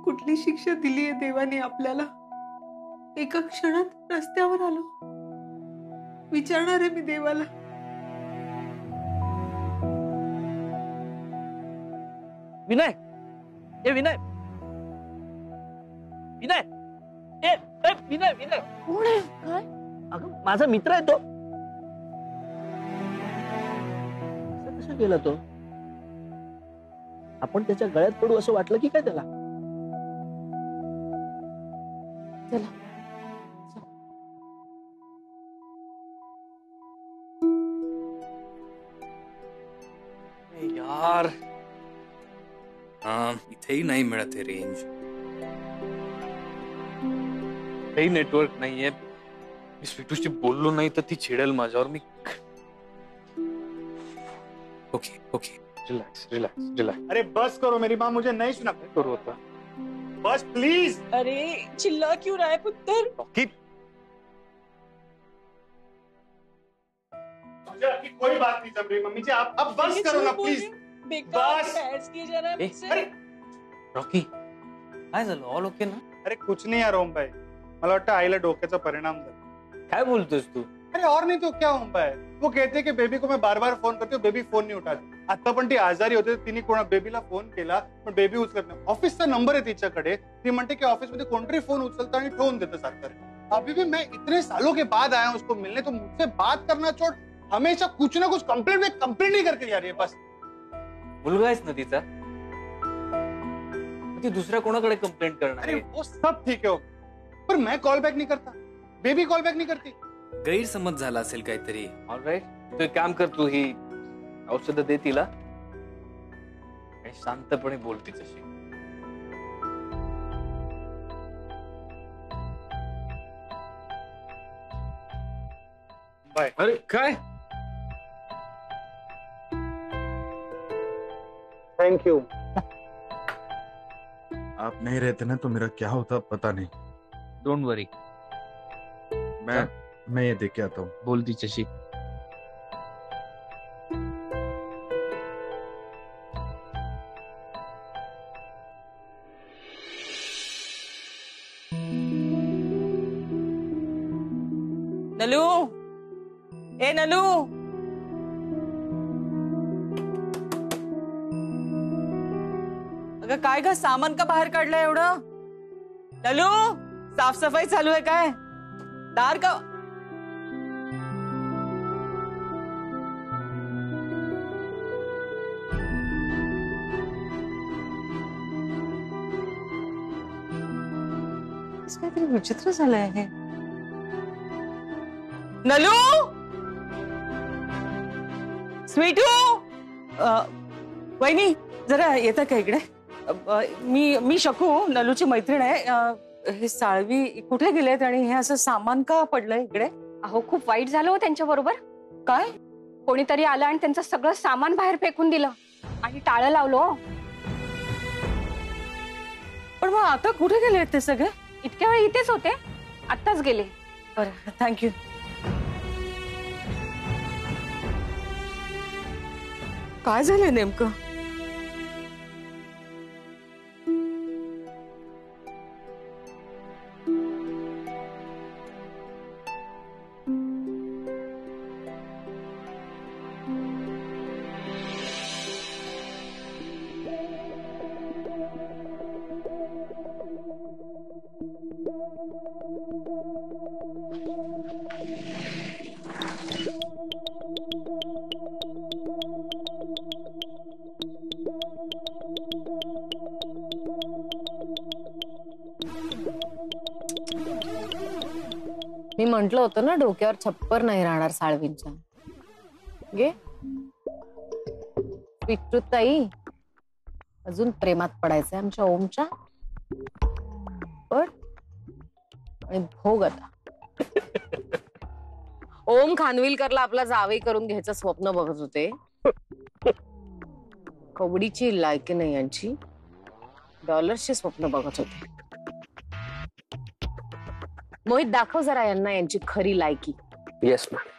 कुठली शिक्षा दिली आहे देवाने आपल्याला? एका क्षणात रस्त्यावर आलो. विचारणार आहे मी देवाला. विनय, ए विनय, विनय, ए विनय, विनय कोण आहे? काय? अगं माझा मित्र आहे तो. कसा गेला तो? आपण त्याच्या गळ्यात पडू असं वाटलं की काय त्याला? चला यार, इथेही नाही मिळत आहे रेंज. काही नेटवर्क नाहीये. मी स्वीटूशी बोललो नाही तर ती चिडेल माझ्यावर. मी okay okay, relax relax relax. अरे बस करो मेरी माँ, मुझे नहीं सुना करो होता. बस प्लीज. अरे चिल्ला क्यों रहा है पुत्र? रॉकी, मुझे आपकी कोई बात नहीं जम रही मम्मी जी. आप अब बस करो ना प्लीज. बस. अरे रॉकी, काय झालं? ऑल ओके ना? अरे कुछ नहीं यार ओम भाई, मला वाटतं आईला डोक्याचा परिणाम झाला. काय बोलतोस तू? अरे और नहीं तो क्या ओम भाई, वो कहते हैं कि बेबी को मैं बार बार फोन करते हूँ, बेबी फोन नहीं उठाती. आता पण ती आजारी होते, तिने कोणा बेबीला फोन केला पण बेबी उचलत नाही. ऑफिसचा नंबर आहे तिच्याकडे. ती म्हणते की ऑफिसमध्ये कोणतरी फोन उचलतं आणि ठेवून देतं सारखं. अभी भी मैं इतने सालों के बाद आया हूँ उसको मिलने, तो मुझसे बात करना छोड़ हमेशा कुछ ना कुछ कंप्लेंट ही करके यार. ये बस मुलगा आहेस ना तिचा, ती दुसऱ्या कोणाकडे कंप्लेंट करणार अरे आहे? वो सब ठीक है पर मैं कॉल बैक नहीं करता, बेबी कॉल बैक नहीं करती. गैरसमज झाला असेल काहीतरी. ऑलराईट, तू एक काम कर, तू ही औषधं दे तिला आणि शांतपणे बोल तिच्याशी. बाय. अरे काय? Thank you. आप नहीं रहते ना तो मेरा क्या होता पता नहीं. डोंट वरी, मैं ये देख के आता हूँ. बोल तिच्याशी. नलू, ए नलू, अगं काय ग, सामान का बाहेर काढलंय एवढं? नलू, साफसफाई चालू आहे काय? दार का? काहीतरी विचित्र झालंय हे. नलू, स्वीटू, वहिनी जरा येता का इकडे? मी शकू, नलूची मैत्रीण आहे. हे साळवी कुठे गेलेत आणि हे असं सामान का पडलंय इकडे? अहो खूप वाईट झालं हो त्यांच्या बरोबर. काय? कोणीतरी आलं आणि त्यांचं सगळं सामान बाहेर फेकून दिलं आणि टाळं लावलं. पण मग आता कुठे गेलेत ते सगळे? इतक्या वेळ इथेच होते, आत्ताच गेले. बरं, थँक्यू. काय झालंय नेमकं? मी म्हंटल होतं ना डोक्यावर छप्पर नाही राहणार साळवींच्या. गे ताई, अजून प्रेमात पडायचंय आमच्या ओमच्या. पण आणि भोग आता. ओम खानविलकरला आपला जावई करून घ्यायचं स्वप्न बघत होते. कवडीची लायकी नाही यांची, डॉलर्सचे स्वप्न बघत होते. मोहित दाखव जरा यांना यांची खरी लायकी. Yes ma'am.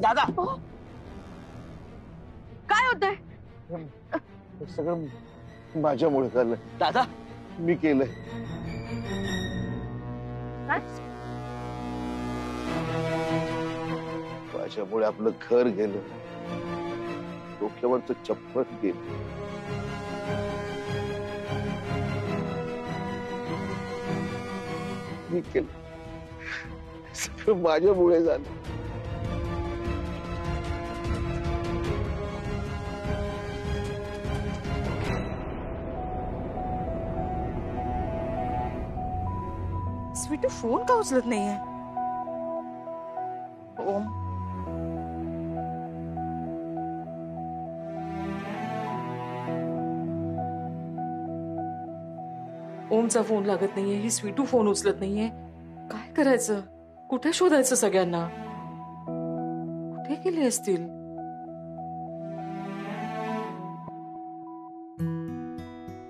दादा काय होतंय? हे सगळं माझ्यामुळे झालं. दादा मी केलंय. माझ्यामुळे आपलं घर गेलं, डोक्यावरचं चप्पल गेलं. मी केलं सगळं माझ्यामुळे झालं. स्वीटू फोन का उचलत नाहीये? ओम, ओमचा फोन लागत नाहीये, ही स्वीटू फोन उचलत नाहीये. काय करायचं? कुठे शोधायचं सगळ्यांना? कुठे गेले असतील?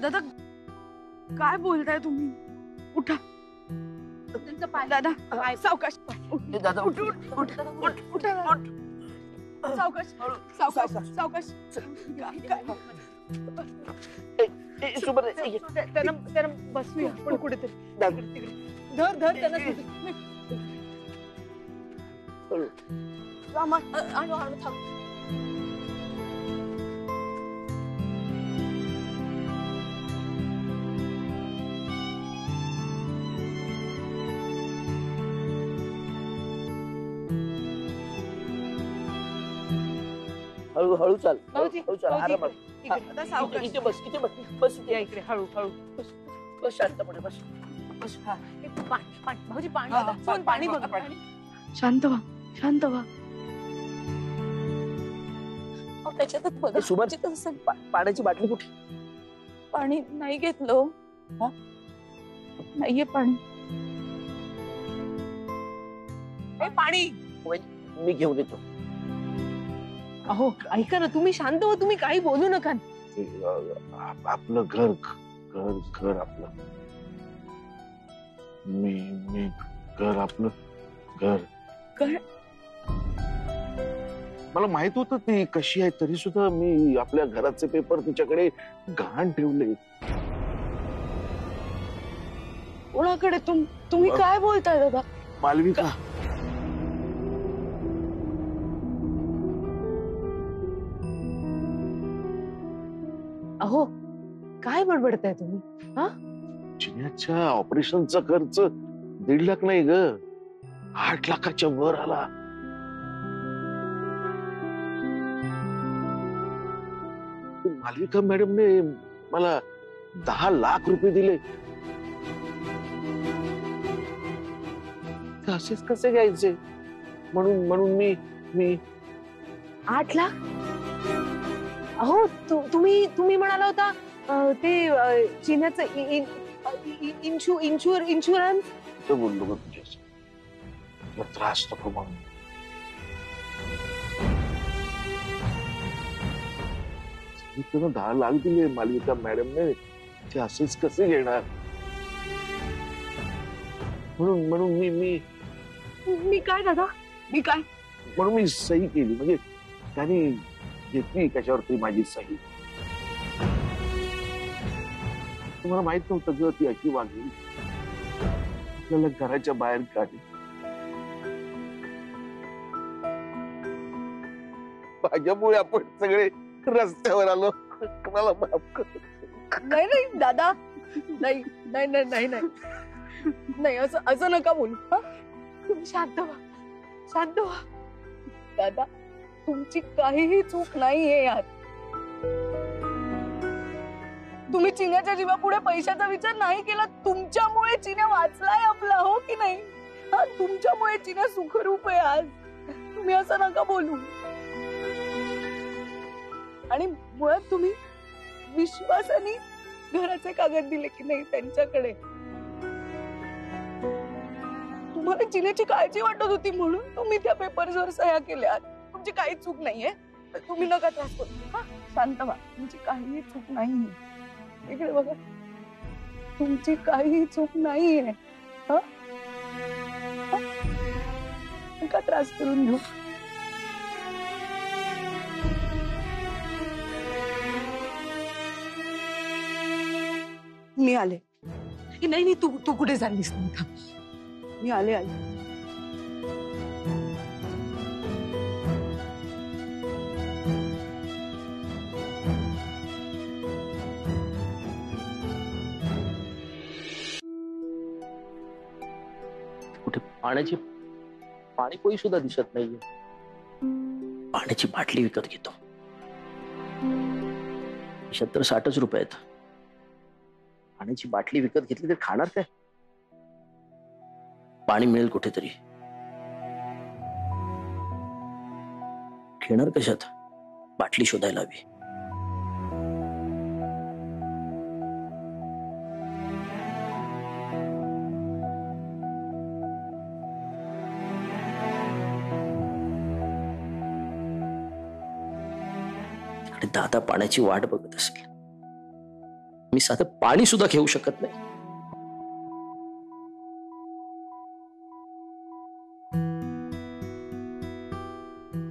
दादा काय बोलताय तुम्ही? उठा. तुमचं पाय दादा, सावकाश. दादा उठ उठ उठ उठ उठ सावकाश सावकाश सावकाश. त्यांना बसूया पण कुठेतरी. धर धर त्यांना. आणू आणू थांब. हळू चाल, भाऊजी, हळू चाल, भाऊजी, आरामात. आता सावकाश. इथे बस, बस या इकडे हळू हळू. बस शांतपणे बस. बस. हा. भाऊजी पाणी. हा, फोन पाणी बघ. पाणी. शांत व्हा शांत व्हा. त्याच्यातच बघा. सुभाष पाण्याची बाटली कुठे? पाणी नाही घेतलं. नाहीये पाणी. पाणी मी घेऊन येतो. अहो ऐका ना, तुम्ही शांत हो. तुम्ही काही बोलू नका. आपलं घर घर घर आपलं. मी घर आपलं घर. घर? मला माहित होतं ती कशी आहे, तरी सुद्धा मी आपल्या घराचे पेपर तिच्याकडे गहाण ठेवले. कोणाकडे? तुम्ही काय बोलताय दादा? मालविका, अहो काय बडबडताय तुम्ही? चिन्याच्या ऑपरेशनचा खर्च 1.5 लाख नाही ग, 8 लाखाच्या वर आला. मालविका मॅडमने मला 10 लाख रुपये दिले. ते असेच कसे घ्यायचे? म्हणून मी 8 लाख? अहो तुम्ही म्हणाला होता ते चिन्याचं इन्शुरन्स. तर बोललो ग तुझ्याशी, तुला त्रास नको म्हणून. तुला 10 लाख दिले मालविका मॅडमने, ते असेच कसे घेणार? म्हणून मी काय दादा? मी काय? म्हणून मी सही केली, म्हणजे त्यांनी घेतली त्याच्यावरती माझी सही. तुम्हाला माहित नव्हतं ग ती अशी वागली, आपल्याला घराच्या बाहेर काढली. माझ्यामुळे आपण सगळे रस्त्यावर आलो. मला माफ कर. नाही नाही दादा, नाही नाही नाही नाही नाही नाही, असं नका बोलू. तुम्ही शांत व्हा दादा. तुमची काहीही चूक नाहीये यात. तुम्ही चिन्याच्या जीवापुढे पैशाचा विचार नाही केला. तुमच्यामुळे चिन्या वाचलाय आपला, हो की नाही? तुमच्यामुळे चिन्या सुखरूप आहे आज. तुम्ही असं नका बोलू. आणि मुळात तुम्ही विश्वासाने घराचे कागद दिले की नाही त्यांच्याकडे. तुम्हाला चिन्याची काळजी वाटत होती म्हणून तुम्ही त्या पेपरवर सह्या केल्या. तुमची काही चूक नाहीये. तुम्ही नका त्रास करू. शांत व्हा. तुमची काहीही चूक नाहीये. इकडे बघा, तुमची काहीही चूक नाहीये. का त्रास करून घेऊ? मी आले. नाही नाही, तू कुठे चाललीस? मी आले. कुठे पाणी पोई सुद्धा दिसत नाहीये. पाण्याची बाटली विकत घेतो. 60 रुपये आहेत. पाण्याची बाटली विकत घेतली तर खाणार काय? पाणी मिळेल कुठेतरी. घेणार कशात? बाटली शोधायला हवी. तिकडे दादा पाण्याची वाट बघत असेल. मी साधं पाणी सुद्धा घेऊ शकत नाही.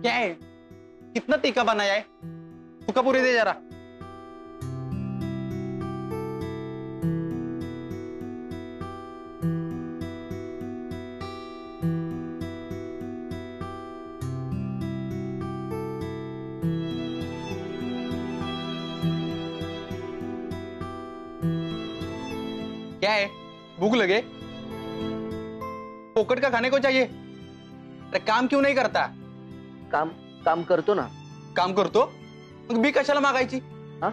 क्या है? कितना टीका बनाया है? फुका पूरी दे जरा. क्या है? भूख लगे? पोकट का खाने को चाहिए? अरे काम क्यों नहीं करता? काम करतो ना. काम करतो? मग बी कशाला मागायची? हा?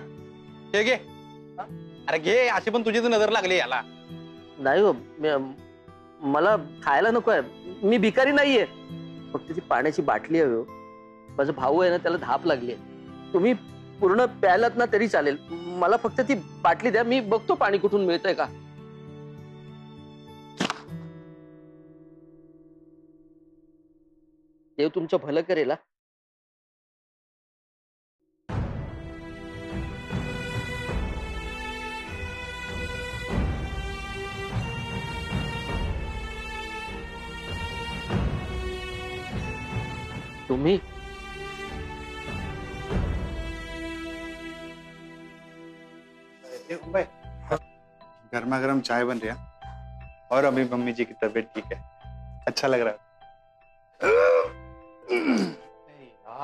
हे घे. अरे घे, अशी पण तुझी तर नजर लागली याला. नाही हो, मला खायला नकोय. मी भिकारी नाहीये. फक्त ती पाण्याची बाटली हवी हो. माझा भाऊ आहे ना, त्याला धाप लागली. तुम्ही पूर्ण प्यायलात ना तरी चालेल. मला फक्त ती बाटली द्या. मी बघतो पाणी कुठून मिळतंय का. देव तुमचं भलं करेल. तुम्ही गर्मा गर्म चाय बन रही है और अभी मम्मी जी की तबीयत ठीक है. अच्छा लग रहा है.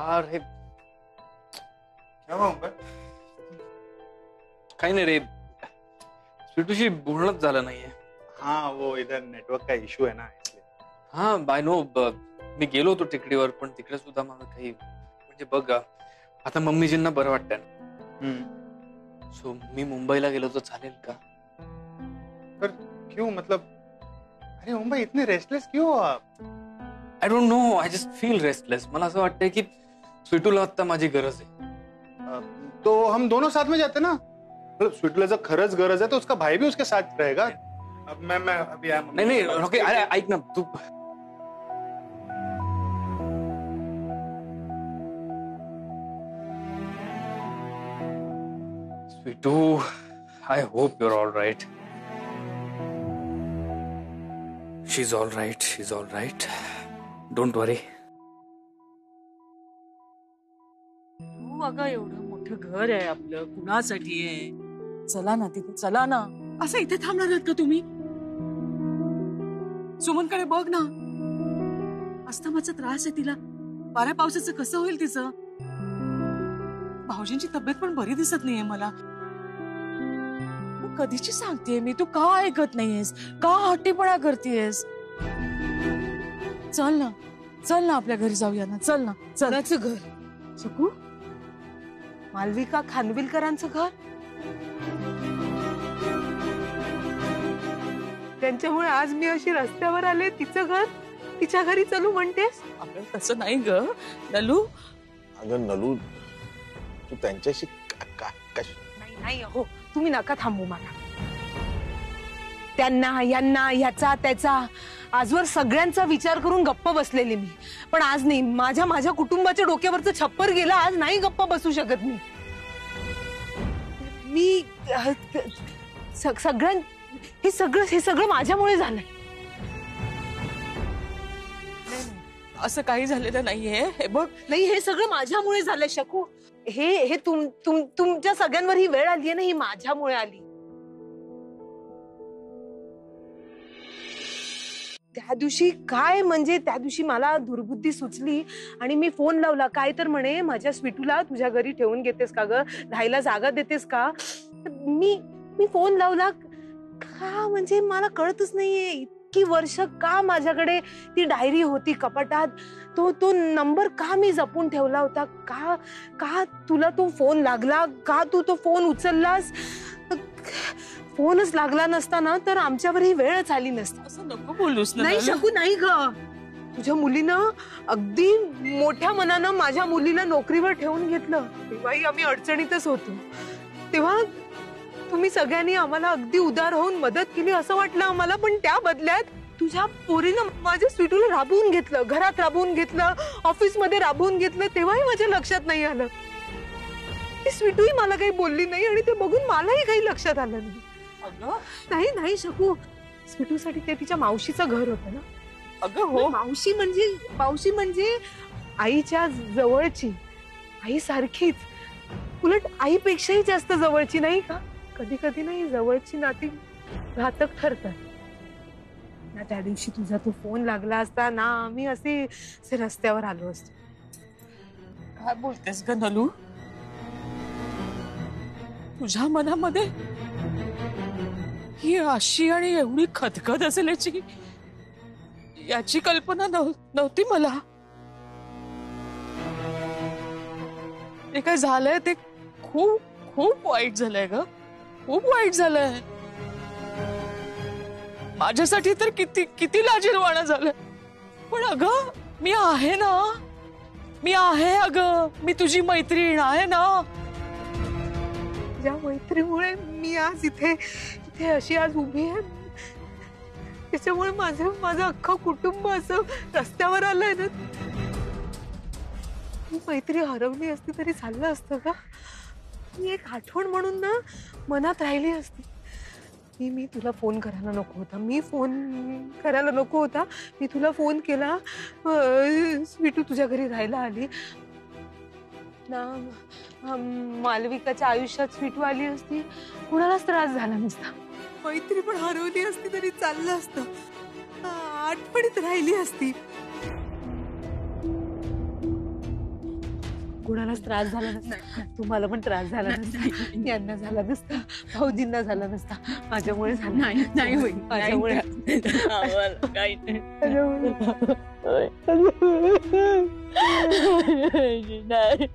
यार हे क्या हुआ मुंबई? काही नाही रे, स्वीटूशी बोलणंच झालं नाहीये. हाँ, वो इधर नेटवर्क का इशू है ना, इसलिए. हा बाय नो. मी गेलो होतो टेकडीवर, पण तिकडे सुद्धा मला काही म्हणजे बघ, आता मम्मीजींना बरं वाटतंय ना. सो मी मुंबईला गेलो तर चालेल का? पर क्यों, मतलब अरे मुंबई इतने रेस्टलेस क्यों हो आप? I don't know, I just feel restless. मला असं वाटतंय की स्वीटूला आता माझी गरज आहे. तो हम दोनों साथ में जाते ना. मतलब स्वीटूला जर खरंच गरज है तो उसका भाई भी उसके साथ रहेगा. अब मैं अभी आया. नाही नाही, ओके, अरे ऐक ना तू. Sweetu, I hope you're all right. She's all right. She's all right. Don't worry. अगं एवढं मोठं घर आहे आपलं, कुणासाठी आहे? चला ना तिथे, चला ना. असं इथे थांबणार आहात का तुम्ही? सुमनकडे बघ ना. अस्थमाचा त्रास आहे तिला. वाऱ्या पावसाचं कसं होईल तिचं? भाऊजींची तब्येत पण बरी दिसत नाहीये मला. कधीची सांगतेय मी, तू का ऐकत नाहीयेस? का हट्टीपणा करतेयस? चल ना आपल्या घरी जाऊया ना. चल ना. कोणाचं घर? शकू? मालविका खानविलकरांचं घर? त्यांच्यामुळे आज मी अशी रस्त्यावर आले. तिचं घर, तिच्या घरी चलू म्हणतेस? अगं तसं नाही ग नलू. अगं नलू, तू त्यांच्याशी नाही हो, तुम्ही नका थांबू मला. त्यांना यांना ह्याचा त्याचा आजवर सगळ्यांचा विचार करून गप्प बसलेली मी. पण आज नाही. माझ्या कुटुंबाच्या डोक्यावरचं छप्पर गेलं. आज नाही गप्प बसू शकत मी. हे सगळं माझ्यामुळे झालंय. असं काही झालेलं नाहीये. हे बघ, नाही, हे सगळं माझ्यामुळे झालं शकू. हे तुमच्या सगळ्यांवर ही वेळ आली आहे ना, ही माझ्यामुळे आली. त्या दिवशी काय म्हणजे त्या दिवशी मला दुर्बुद्धी सुचली आणि मी फोन लावला. काय तर म्हणे, माझ्या स्वीटूला तुझ्या घरी ठेवून घेतेस का ग, राहायला जागा देतेस का. मी फोन लावला का म्हणजे मला कळतच नाहीये. इतकी वर्ष का माझ्याकडे ती डायरी होती कपाटात, तो नंबर का मी जपून ठेवला होता, का तुला तो फोन लागला, का तू तो फोन उचललास. फोनच लागला नसता ना तर आमच्यावर ही वेळच आली नसती. असं नको बोलूस ना. नाही शकू, नाही ग. तुझ्या मुलीनं अगदी मोठ्या मनानं माझ्या मुलीला नोकरीवर ठेवून घेतलं. तेव्हाही आम्ही अडचणीतच होतो. तेव्हा तुम्ही सगळ्यांनी आम्हाला अगदी उदार होऊन मदत केली असं वाटलं आम्हाला. पण त्या बदल्यात तुझ्या पोरीनं माझ्या स्वीटूला राबवून घेतलं, घरात राबवून घेतलं, ऑफिस मध्ये राबवून घेतलं. तेव्हाही माझ्या लक्षात नाही आलं. ती स्वीटूही मला काही बोलली नाही आणि ते बघून मलाही काही लक्षात आलं नाही. नाही शकू, स्वीटूसाठी ते तिच्या मावशीचं घर होतं ना. अगं हो, मावशी म्हणजे आईच्या जवळची, आई सारखीच, उलट आईपेक्षाही जास्त जवळची. नाही का, कधी कधी नाही जवळची नाती घातक ठरतात ना. त्या दिवशी तुझा तो फोन लागला असता ना, आम्ही असे रस्त्यावर आलो असतो. काय बोलतेस ग नलू. तुझ्या मनामध्ये ही अशी आणि एवढी खदखद असेल याची कल्पना नव्हती मला. हे काय झालंय ते खूप खूप वाईट झालंय ग, खूप वाईट झालंय. माझ्यासाठी तर किती लाजिरवाणं झालंय. पण अगं मी आहे ना, मी आहे अगं, मी तुझी मैत्रीण आहे ना. ज्या मैत्रीमुळे मी आज इथे अशी आज उभी आहे, त्याच्यामुळे माझं अख्खं कुटुंब असं रस्त्यावर आलंय ना. ही मैत्री हरवली असती तरी चाललं असतं का. ही एक आठवण म्हणून ना मनात राहिली असती. मी तुला फोन करायला नको होता. मी तुला फोन केला, स्वीटू तुझ्या घरी राहायला आली ना. मालविकाच्या आयुष्यात स्वीटू आली असती, कुणालाच त्रास झाला नसता. मैत्री पण हरवली असती तरी चाललं असतं, आठवणीत राहिली असती. कुणालाच त्रास झाला नसता, तुम्हाला पण त्रास झाला नसता, यांना झाला नसता, भाऊजींना झाला नसता, माझ्यामुळे झाला नाही होईल, माझ्यामुळे. काही नाही.